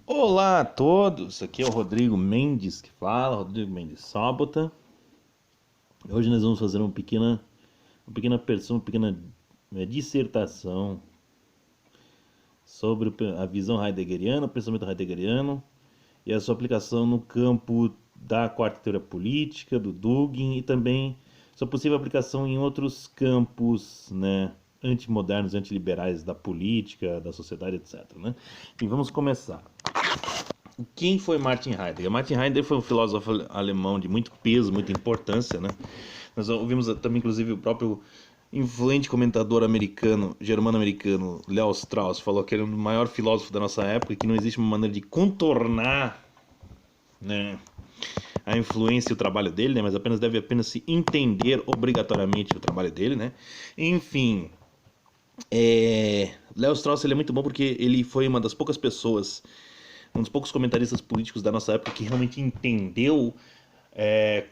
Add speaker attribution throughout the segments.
Speaker 1: Olá a todos, aqui é o Rodrigo Mendes que fala, Rodrigo Mendes Sábota. Hoje nós vamos fazer uma pequena dissertação sobre a visão heideggeriana, o pensamento heideggeriano e a sua aplicação no campo da quarta teoria política, do Dugin e também sua possível aplicação em outros campos, né, antimodernos, antiliberais da política, da sociedade, etc. Né? E vamos começar. Quem foi Martin Heidegger? Martin Heidegger foi um filósofo alemão de muito peso, muita importância, né? Nós ouvimos também, inclusive, o próprio influente comentador americano, germano-americano, Leo Strauss, falou que ele é o maior filósofo da nossa época e que não existe uma maneira de contornar, né, a influência e o trabalho dele, né? Mas deve apenas se entender obrigatoriamente o trabalho dele, né? Enfim, Leo Strauss ele é muito bom porque ele foi uma das poucas pessoas, um dos poucos comentaristas políticos da nossa época que realmente entendeu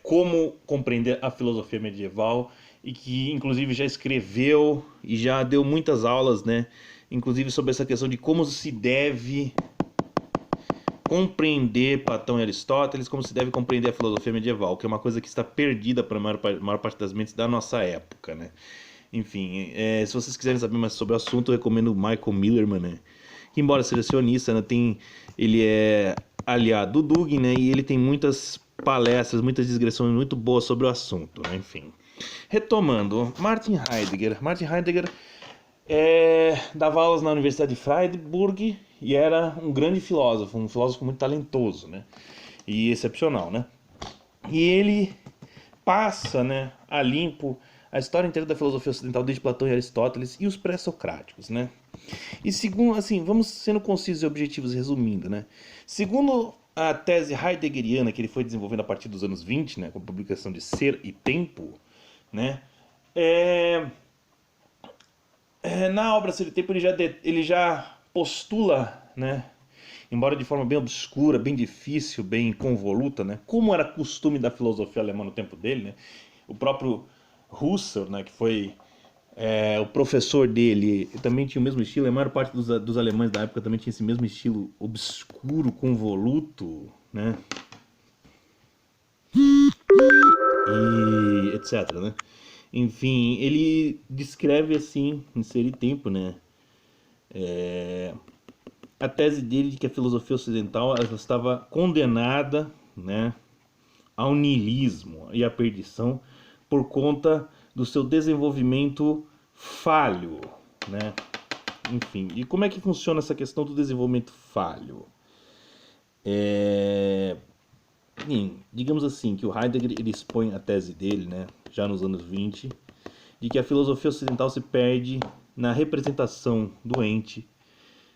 Speaker 1: como compreender a filosofia medieval e que inclusive já escreveu e já deu muitas aulas, né, inclusive sobre essa questão de como se deve compreender Platão e Aristóteles, como se deve compreender a filosofia medieval, que é uma coisa que está perdida para a maior parte das mentes da nossa época, né? Enfim, se vocês quiserem saber mais sobre o assunto, eu recomendo o Michael Millerman, né? Que embora seja sionista, né, ele é aliado do Dugin, né? E ele tem muitas palestras, muitas digressões muito boas sobre o assunto, né? Enfim. Retomando, Martin Heidegger. Martin Heidegger dava aulas na Universidade de Freiburg e era um grande filósofo, um filósofo muito talentoso, né? E excepcional, né? E ele passa, né, a limpo a história inteira da filosofia ocidental desde Platão e Aristóteles e os pré-socráticos, né? E segundo, assim, vamos sendo concisos e objetivos resumindo, né? Segundo a tese heideggeriana que ele foi desenvolvendo a partir dos anos 20, né, com a publicação de Ser e Tempo, né? Na obra Ser e Tempo ele já postula, né, embora de forma bem obscura, bem difícil, bem convoluta, né, como era costume da filosofia alemã no tempo dele, né, o próprio Husserl, né, que foi o professor dele, também tinha o mesmo estilo, a maior parte dos alemães da época também tinha esse mesmo estilo obscuro, convoluto, né, e etc, né. Enfim, ele descreve assim, em Ser e Tempo, né, a tese dele de que a filosofia ocidental ela estava condenada, né, ao niilismo e à perdição por conta do seu desenvolvimento falho, né? Enfim, e como é que funciona essa questão do desenvolvimento falho? Digamos assim, que o Heidegger ele expõe a tese dele, né, já nos anos 20, de que a filosofia ocidental se perde na representação doente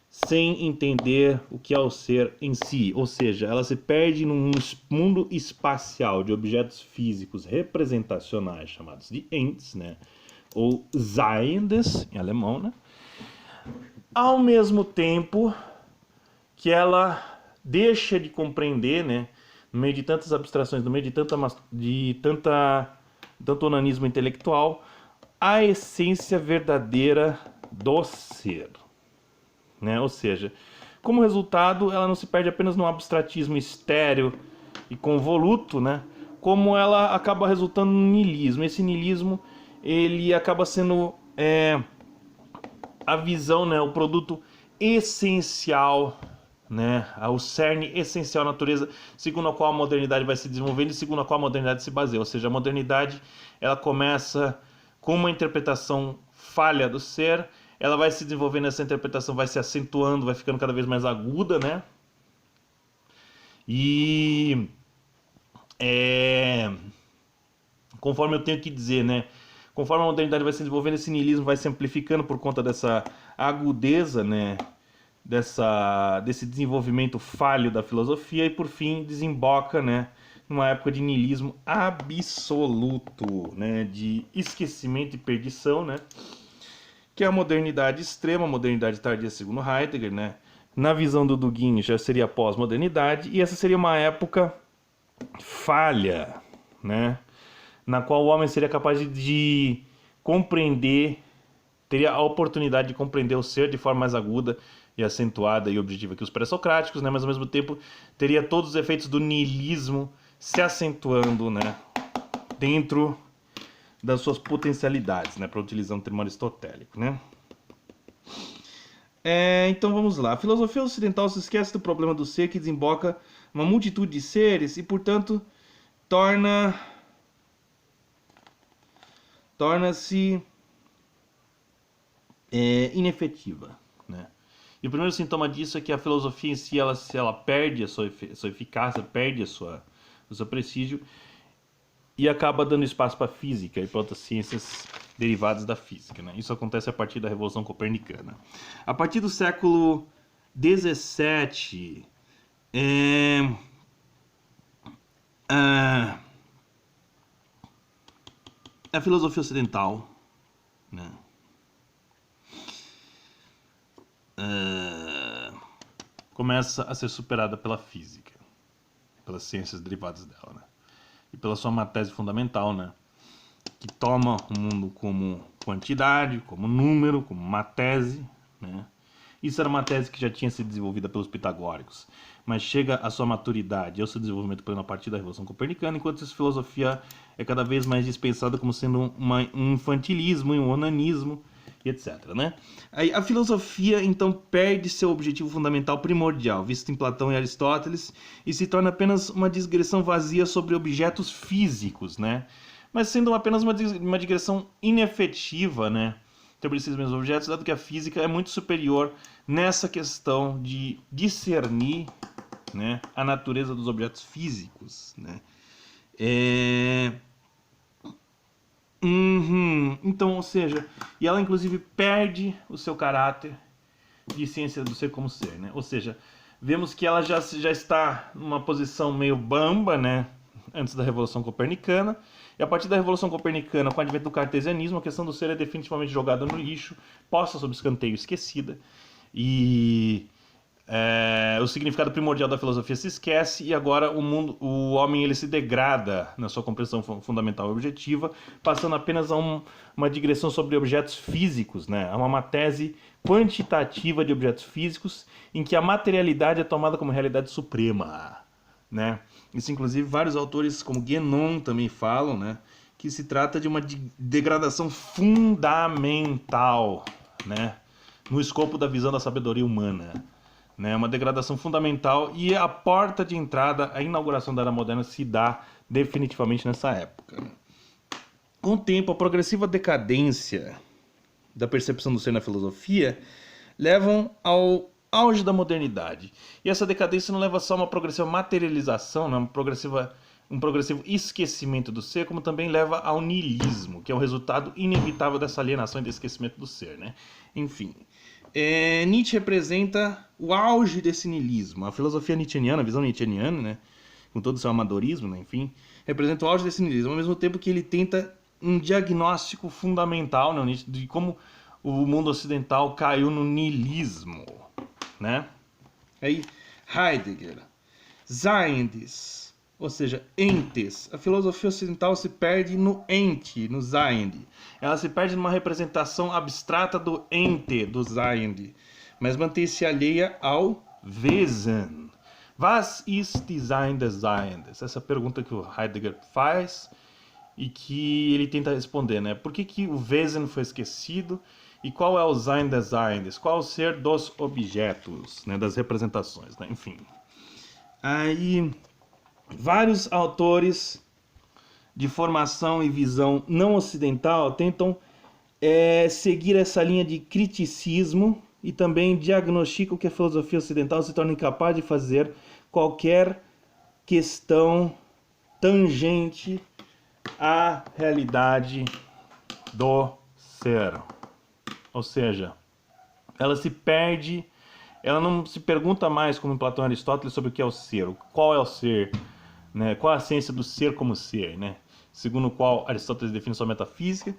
Speaker 1: sem entender o que é o ser em si, ou seja, ela se perde num mundo espacial de objetos físicos representacionais chamados de Ents, né, ou Seiendes em alemão, né, ao mesmo tempo que ela deixa de compreender, né, no meio de tantas abstrações, no meio tanto onanismo intelectual, a essência verdadeira do ser, né? Ou seja, como resultado, ela não se perde apenas num abstratismo estéril e convoluto, né? Como ela acaba resultando no niilismo. Esse niilismo ele acaba sendo a visão, né? O produto essencial, né? O cerne essencial da natureza, segundo a qual a modernidade vai se desenvolvendo e segundo a qual a modernidade se baseia. Ou seja, a modernidade ela começa com uma interpretação falha do ser, ela vai se desenvolvendo, essa interpretação vai se acentuando, vai ficando cada vez mais aguda, né? E conforme eu tenho que dizer, né? Conforme a modernidade vai se desenvolvendo, esse niilismo vai se amplificando por conta dessa agudeza, né? Desse desenvolvimento falho da filosofia e por fim desemboca, né, numa época de niilismo absoluto, né, de esquecimento e perdição, né, que é a modernidade extrema, a modernidade tardia segundo Heidegger, né, na visão do Dugin já seria pós-modernidade e essa seria uma época falha, né, na qual o homem seria capaz de compreender, teria a oportunidade de compreender o ser de forma mais aguda, e acentuada e objetiva que os pré-socráticos, né? Mas ao mesmo tempo teria todos os efeitos do niilismo se acentuando, né? Dentro das suas potencialidades, né? Para utilizar um termo aristotélico, né? Então vamos lá. A filosofia ocidental se esquece do problema do ser que desemboca uma multitude de seres e, portanto, torna-se inefetiva, né? E o primeiro sintoma disso é que a filosofia em si, ela perde a sua eficácia, perde o seu prestígio e acaba dando espaço para a física e para outras ciências derivadas da física, né? Isso acontece a partir da Revolução Copernicana. A partir do século XVII, a filosofia ocidental, né, começa a ser superada pela física, pelas ciências derivadas dela, né? E pela sua matéria fundamental, né? Que toma o mundo como quantidade, como número, como uma tese, né? Isso era uma tese que já tinha sido desenvolvida pelos pitagóricos, mas chega à sua maturidade e ao seu desenvolvimento pleno a partir da Revolução Copernicana, enquanto essa filosofia é cada vez mais dispensada como sendo um infantilismo, um onanismo, e etc. Né? Aí a filosofia, então, perde seu objetivo fundamental primordial, visto em Platão e Aristóteles, e se torna apenas uma digressão vazia sobre objetos físicos, né? Mas sendo apenas uma digressão inefetiva, né? Sobre esses mesmos objetos, dado que a física é muito superior nessa questão de discernir, né, a natureza dos objetos físicos, né? Então, ou seja, e ela inclusive perde o seu caráter de ciência do ser como ser, né? Ou seja, vemos que ela já está numa posição meio bamba, né? Antes da Revolução Copernicana, e a partir da Revolução Copernicana, com o advento do cartesianismo, a questão do ser é definitivamente jogada no lixo, posta sob escanteio, esquecida, e o significado primordial da filosofia se esquece, e agora o homem ele se degrada na sua compreensão fundamental e objetiva, passando apenas a uma digressão sobre objetos físicos, né? A uma tese quantitativa de objetos físicos, em que a materialidade é tomada como realidade suprema, né? Isso, inclusive, vários autores como Guénon também falam, né? Que se trata de uma degradação fundamental, né? No escopo da visão da sabedoria humana, né? Uma degradação fundamental, e a porta de entrada, a inauguração da era moderna se dá definitivamente nessa época, né? Com o tempo, a progressiva decadência da percepção do ser na filosofia levam ao auge da modernidade. E essa decadência não leva só a uma progressiva materialização, né? Um progressivo esquecimento do ser, como também leva ao niilismo, que é o resultado inevitável dessa alienação e desse esquecimento do ser, né? Enfim, Nietzsche representa o auge desse niilismo. A filosofia nietzschiana, a visão nietzschiana, né, com todo o seu amadorismo, né, enfim, representa o auge desse niilismo, ao mesmo tempo que ele tenta um diagnóstico fundamental, né, de como o mundo ocidental caiu no niilismo, né? Aí Heidegger, Seiendes, ou seja, entes. A filosofia ocidental se perde no ente, no Sein. Ela se perde numa representação abstrata do ente, do Sein, mas mantém-se alheia ao Wesen. Was ist die Sein des Seiens? Essa é a pergunta que o Heidegger faz e que ele tenta responder, né? Por que o Wesen foi esquecido? E qual é o Sein des Seiens? Qual é o ser dos objetos, né? Das representações, né? Enfim. Aí, vários autores de formação e visão não ocidental tentam seguir essa linha de criticismo e também diagnosticam que a filosofia ocidental se torna incapaz de fazer qualquer questão tangente à realidade do ser. Ou seja, ela se perde, ela não se pergunta mais, como em Platão e Aristóteles, sobre o que é o ser, qual é o ser, né? Qual a ciência do ser como ser, né? Segundo o qual Aristóteles define sua metafísica,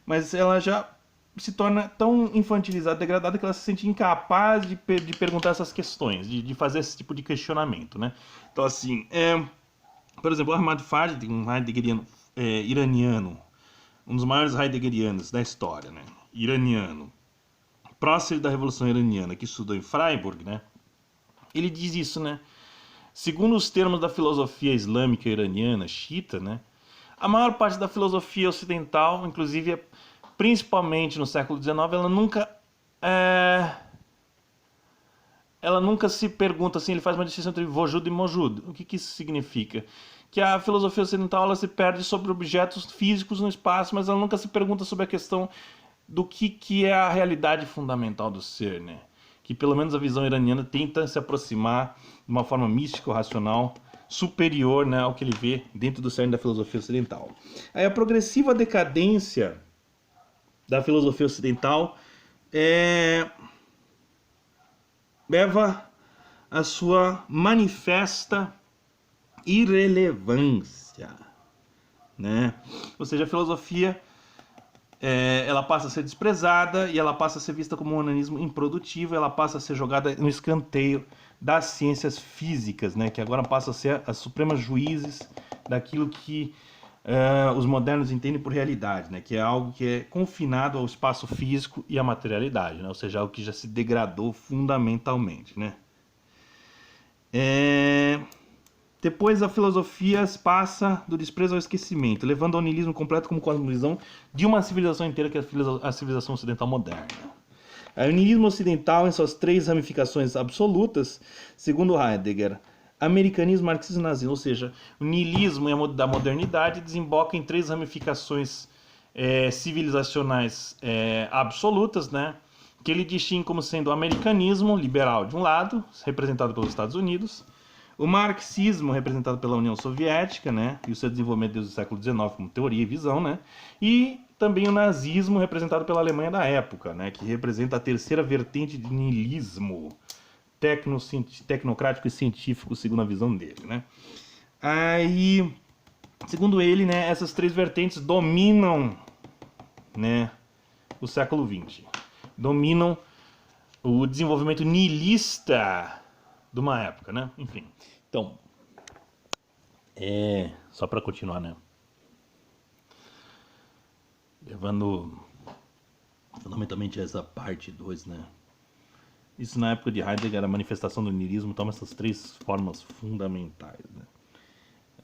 Speaker 1: mas ela já se torna tão infantilizada, degradada, que ela se sente incapaz de perguntar essas questões, de fazer esse tipo de questionamento, né? Então, assim, por exemplo, o Ahmad Fard, um heideggeriano iraniano, um dos maiores heideggerianos da história, né? Iraniano, Prócer da Revolução Iraniana, que estudou em Freiburg, né? Ele diz isso, né? Segundo os termos da filosofia islâmica iraniana, xiita, né? A maior parte da filosofia ocidental, inclusive principalmente no século XIX, ela nunca se pergunta assim, ele faz uma distinção entre Wujud e Mojud. O que isso significa? Que a filosofia ocidental ela se perde sobre objetos físicos no espaço, mas ela nunca se pergunta sobre a questão do que é a realidade fundamental do ser, né? Que pelo menos a visão iraniana tenta se aproximar de uma forma mística ou racional superior, né, ao que ele vê dentro do cerne da filosofia ocidental. Aí a progressiva decadência da filosofia ocidental leva a sua manifesta irrelevância, né? Ou seja, a filosofia ela passa a ser desprezada e ela passa a ser vista como um organismo improdutivo, ela passa a ser jogada no escanteio das ciências físicas, né? Que agora passam a ser as supremas juízes daquilo que os modernos entendem por realidade, né? Que é algo que é confinado ao espaço físico e à materialidade, né? Ou seja, algo que já se degradou fundamentalmente, né? Depois a filosofia passa do desprezo ao esquecimento, levando ao niilismo completo como cosmovisão de uma civilização inteira, que é a civilização ocidental moderna. O niilismo ocidental, em suas três ramificações absolutas, segundo Heidegger, americanismo, marxismo e nazismo, ou seja, o niilismo da modernidade desemboca em três ramificações civilizacionais absolutas, né? Que ele distingue como sendo o americanismo liberal de um lado, representado pelos Estados Unidos, o marxismo, representado pela União Soviética, né, e o seu desenvolvimento desde o século XIX como teoria e visão, né, e também o nazismo, representado pela Alemanha da época, né, que representa a terceira vertente de niilismo tecnocrático e científico, segundo a visão dele, né. Aí, segundo ele, né, essas três vertentes dominam, né, o século XX, dominam o desenvolvimento niilista de uma época, né? Enfim. Então, só para continuar, né? Levando fundamentalmente essa parte 2, né? Isso na época de Heidegger, a manifestação do niilismo toma essas três formas fundamentais, né?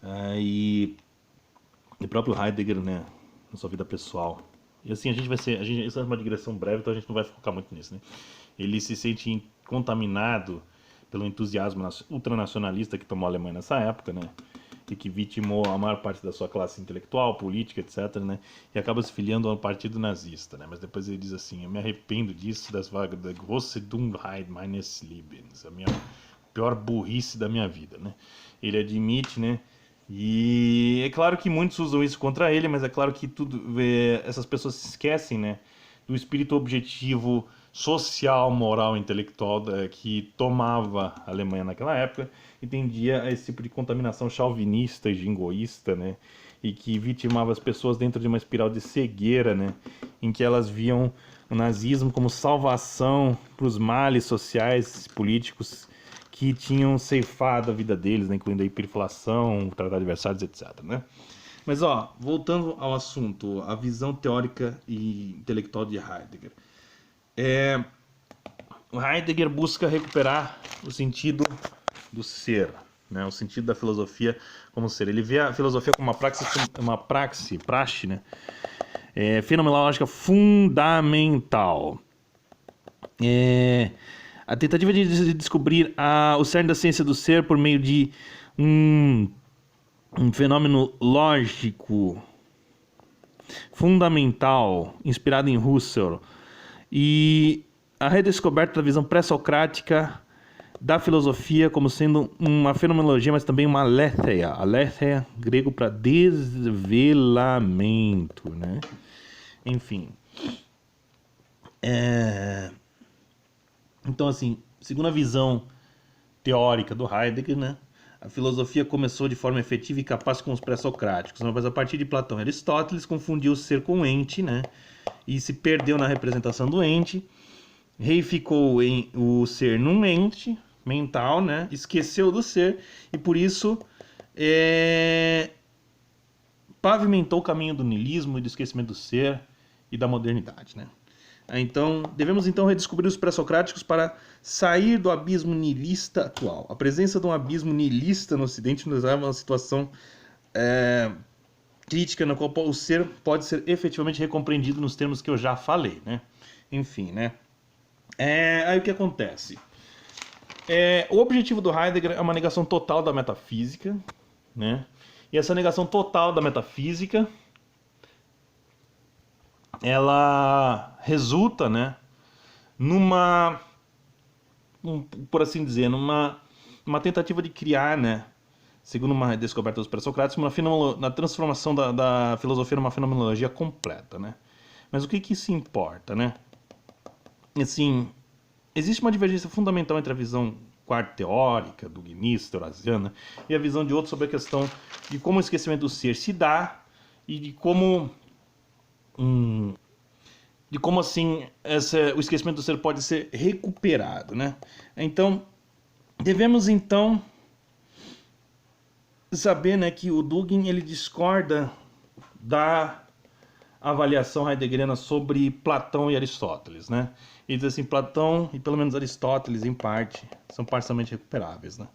Speaker 1: Aí, o próprio Heidegger, né, na sua vida pessoal. E assim, isso é uma digressão breve, então a gente não vai focar muito nisso, né? Ele se sente contaminado pelo entusiasmo ultranacionalista que tomou a Alemanha nessa época, né? E que vitimou a maior parte da sua classe intelectual, política, etc., né? E acaba se filiando ao partido nazista, né? Mas depois ele diz assim: eu me arrependo disso, das vagas da grosse Dummheit meines Lebens, a minha pior burrice da minha vida, né? Ele admite, né? E é claro que muitos usam isso contra ele, mas é claro que essas pessoas se esquecem, né? Do espírito objetivo social, moral, intelectual que tomava a Alemanha naquela época e tendia a esse tipo de contaminação chauvinista e jingoísta, né? E que vitimava as pessoas dentro de uma espiral de cegueira, né? Em que elas viam o nazismo como salvação para os males sociais, políticos que tinham ceifado a vida deles, né? Incluindo a hiperinflação, o tratado de Versalhes, etc., né? Mas, voltando ao assunto, a visão teórica e intelectual de Heidegger. O Heidegger busca recuperar o sentido do ser, né? O sentido da filosofia como ser. Ele vê a filosofia como uma praxe, né? Fenomenológica fundamental. A tentativa de descobrir o cerne da ciência do ser por meio de um fenômeno lógico fundamental, inspirado em Husserl, e a redescoberta da visão pré-socrática da filosofia como sendo uma fenomenologia, mas também uma aletheia. Aletheia, grego para desvelamento, né? Enfim. Então, assim, segundo a visão teórica do Heidegger, né? A filosofia começou de forma efetiva e capaz com os pré-socráticos, mas a partir de Platão e Aristóteles confundiu o ser com o ente, né? E se perdeu na representação do ente, reificou o ser num ente mental, né? Esqueceu do ser e por isso pavimentou o caminho do niilismo e do esquecimento do ser e da modernidade, né? Então, devemos então redescobrir os pré-socráticos para sair do abismo nihilista atual. A presença de um abismo nihilista no Ocidente nos leva a uma situação crítica na qual o ser pode ser efetivamente recompreendido nos termos que eu já falei, né? Enfim, né? Aí o que acontece? O objetivo do Heidegger é uma negação total da metafísica, né? E essa negação total da metafísica, ela resulta, né, por assim dizer, numa tentativa de criar, né, segundo uma descoberta dos pré-socráticos, na transformação da filosofia numa fenomenologia completa, né? Mas o que isso importa, né? Assim, existe uma divergência fundamental entre a visão quarto-teórica, duginista, eurasiana, e a visão de outros sobre a questão de como o esquecimento do ser se dá e de como assim o esquecimento do ser pode ser recuperado, né? Então, devemos então saber, né, que o Dugin ele discorda da avaliação heideggeriana sobre Platão e Aristóteles, né? Ele diz assim, Platão e pelo menos Aristóteles, em parte, são parcialmente recuperáveis, né?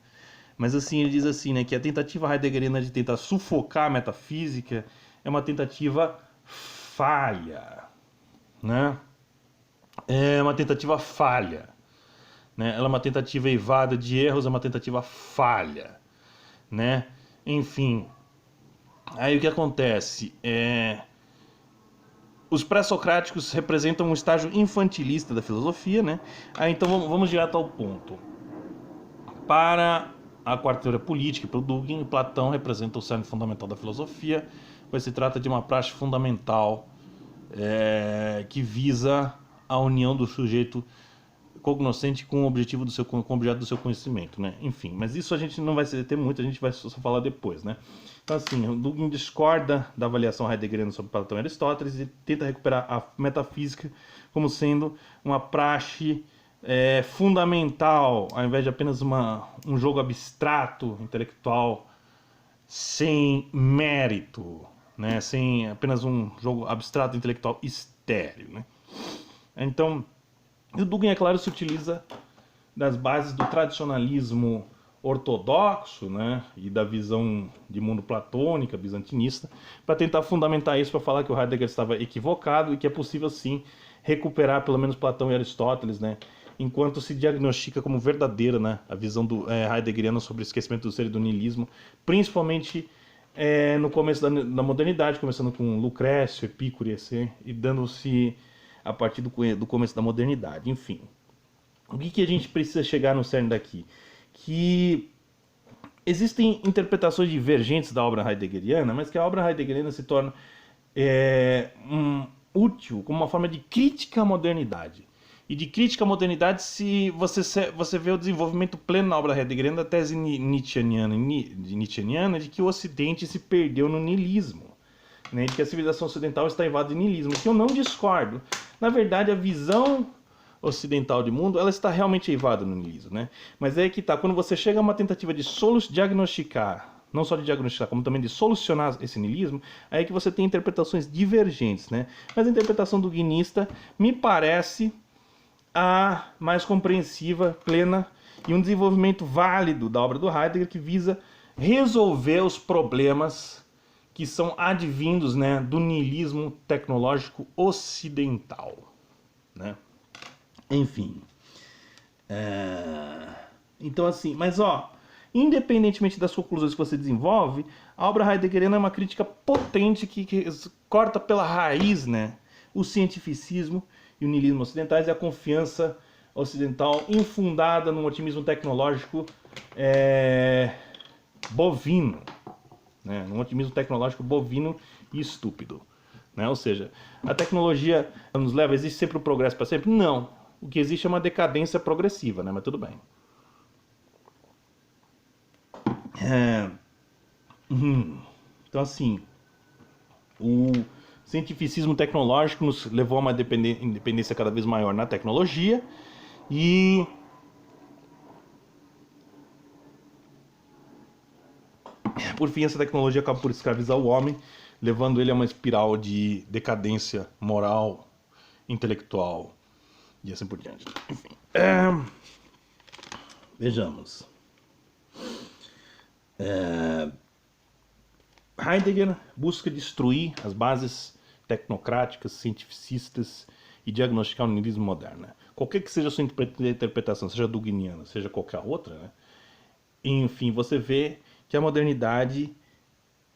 Speaker 1: Mas assim, ele diz assim, né, que a tentativa heideggeriana de tentar sufocar a metafísica é uma tentativa falha, né? É uma tentativa falha, né? Ela é uma tentativa eivada de erros, é uma tentativa falha, né? Enfim, aí o que acontece? Os pré-socráticos representam um estágio infantilista da filosofia, né? Aí então vamos direto ao ponto. Para a quarta teoria política e para o Dugin, Platão representa o cerne fundamental da filosofia, pois se trata de uma praxe fundamental que visa a união do sujeito cognoscente com o objetivo com o objeto do seu conhecimento, né? Enfim, mas isso a gente não vai se deter muito, a gente vai só falar depois, né? Então assim, o Dugin discorda da avaliação heideggeriana sobre Platão e Aristóteles e tenta recuperar a metafísica como sendo uma praxe fundamental, ao invés de apenas um jogo abstrato, intelectual, sem mérito, né? Sem apenas um jogo abstrato, intelectual estéril, né? Então, o Dugin, é claro, se utiliza das bases do tradicionalismo ortodoxo, né, e da visão de mundo platônica, bizantinista, para tentar fundamentar isso, para falar que o Heidegger estava equivocado e que é possível, sim, recuperar pelo menos Platão e Aristóteles, né, enquanto se diagnostica como verdadeira, né, a visão do heideggeriana sobre o esquecimento do ser e do niilismo, principalmente no começo da modernidade, começando com Lucrécio, Epicuro e dando-se a partir do começo da modernidade. Enfim, o que a gente precisa chegar no cerne daqui? Que existem interpretações divergentes da obra heideggeriana, mas que a obra heideggeriana se torna útil como uma forma de crítica à modernidade. E de crítica à modernidade se você vê o desenvolvimento pleno na obra heideggeriana da tese nietzscheaniana de que o Ocidente se perdeu no niilismo, né, de que a civilização ocidental está invadida de niilismo, que eu não discordo. Na verdade, a visão ocidental de mundo, ela está realmente eivada no niilismo, né? Mas é aí que tá, quando você chega a uma tentativa de diagnosticar, não só de diagnosticar, como também de solucionar esse niilismo, aí é que você tem interpretações divergentes, né? Mas a interpretação do duginista me parece a mais compreensiva, plena e um desenvolvimento válido da obra do Heidegger que visa resolver os problemas que são advindos, né, do niilismo tecnológico ocidental, né? Enfim. Então assim, mas independentemente das conclusões que você desenvolve, a obra heideggeriana é uma crítica potente que corta pela raiz, né, o cientificismo e o niilismo ocidentais e a confiança ocidental infundada num otimismo tecnológico bovino, né, num otimismo tecnológico bovino e estúpido, né? Ou seja, a tecnologia nos leva, existe sempre o progresso para sempre? Não. O que existe é uma decadência progressiva, né? Mas tudo bem. Então assim, o cientificismo tecnológico nos levou a uma independência cada vez maior na tecnologia e por fim essa tecnologia acaba por escravizar o homem, levando ele a uma espiral de decadência moral intelectual e assim por diante. Enfim, vejamos. Heidegger busca destruir as bases tecnocráticas, cientificistas e diagnosticar o niilismo moderno. Qualquer que seja a sua interpretação, seja duginiana, seja qualquer outra, né? Enfim, você vê que a modernidade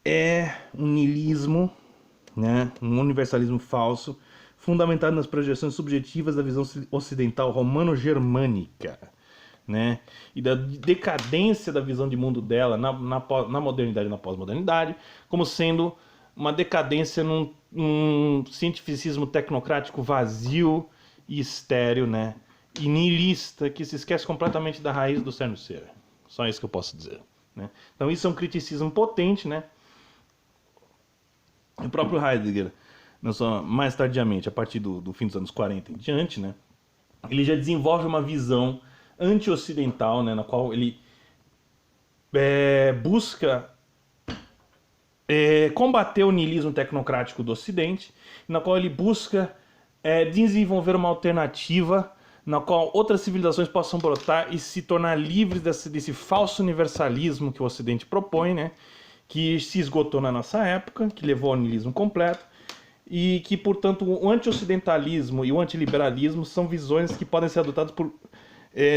Speaker 1: é um niilismo, né? Um universalismo falso, fundamentado nas projeções subjetivas da visão ocidental romano-germânica, né? E da decadência da visão de mundo dela na modernidade e na pós-modernidade, como sendo uma decadência num cientificismo tecnocrático vazio e estéril, né? E niilista, que se esquece completamente da raiz do cerne do ser. Só isso que eu posso dizer, né? Então isso é um criticismo potente, né? O próprio Heidegger, mais tardiamente, a partir do fim dos anos 40 em diante, né? Ele já desenvolve uma visão anti-ocidental, né, na qual ele busca combater o niilismo tecnocrático do Ocidente, na qual ele busca desenvolver uma alternativa na qual outras civilizações possam brotar e se tornar livres desse falso universalismo que o Ocidente propõe, né, que se esgotou na nossa época, que levou ao niilismo completo, e que, portanto, o anti-ocidentalismo e o antiliberalismo são visões que podem ser adotadas por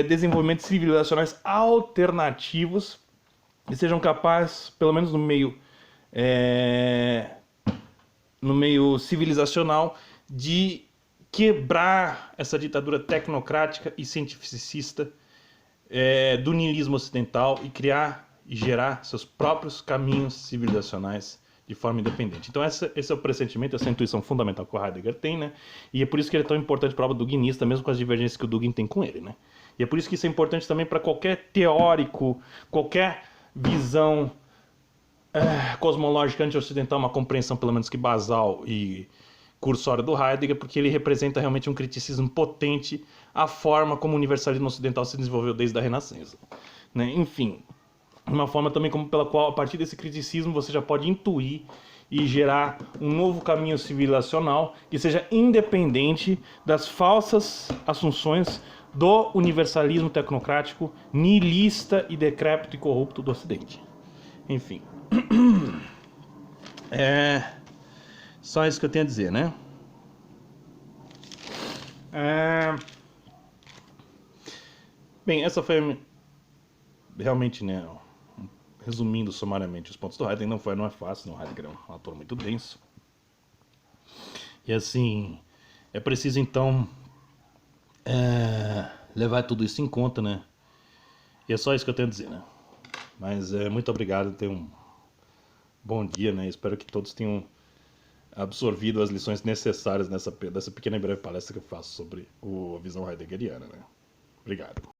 Speaker 1: desenvolvimentos civilizacionais alternativos e sejam capazes, pelo menos no meio civilizacional, de quebrar essa ditadura tecnocrática e cientificista do niilismo ocidental e criar e gerar seus próprios caminhos civilizacionais de forma independente. Então esse é o pressentimento, essa intuição fundamental que o Heidegger tem, né? E é por isso que ele é tão importante para a obra duginista, mesmo com as divergências que o Dugin tem com ele, né? E é por isso que isso é importante também para qualquer teórico, qualquer visão cosmológica anti-ocidental, uma compreensão pelo menos que basal e cursória do Heidegger, porque ele representa realmente um criticismo potente à forma como o universalismo ocidental se desenvolveu desde a Renascença, né? Enfim, uma forma também pela qual, a partir desse criticismo, você já pode intuir e gerar um novo caminho civilizacional que seja independente das falsas assunções do universalismo tecnocrático, niilista e decrépito e corrupto do Ocidente. Enfim. Só isso que eu tenho a dizer, né? Bem, essa foi realmente, né, resumindo sumariamente os pontos do Heidegger. Não é fácil, não. O Heidegger é um autor muito denso. E assim, é preciso então levar tudo isso em conta, né? E é só isso que eu tenho a dizer, né? Mas muito obrigado, tenha um bom dia, né? Espero que todos tenham absorvido as lições necessárias dessa pequena e breve palestra que eu faço sobre a visão heideggeriana, né? Obrigado.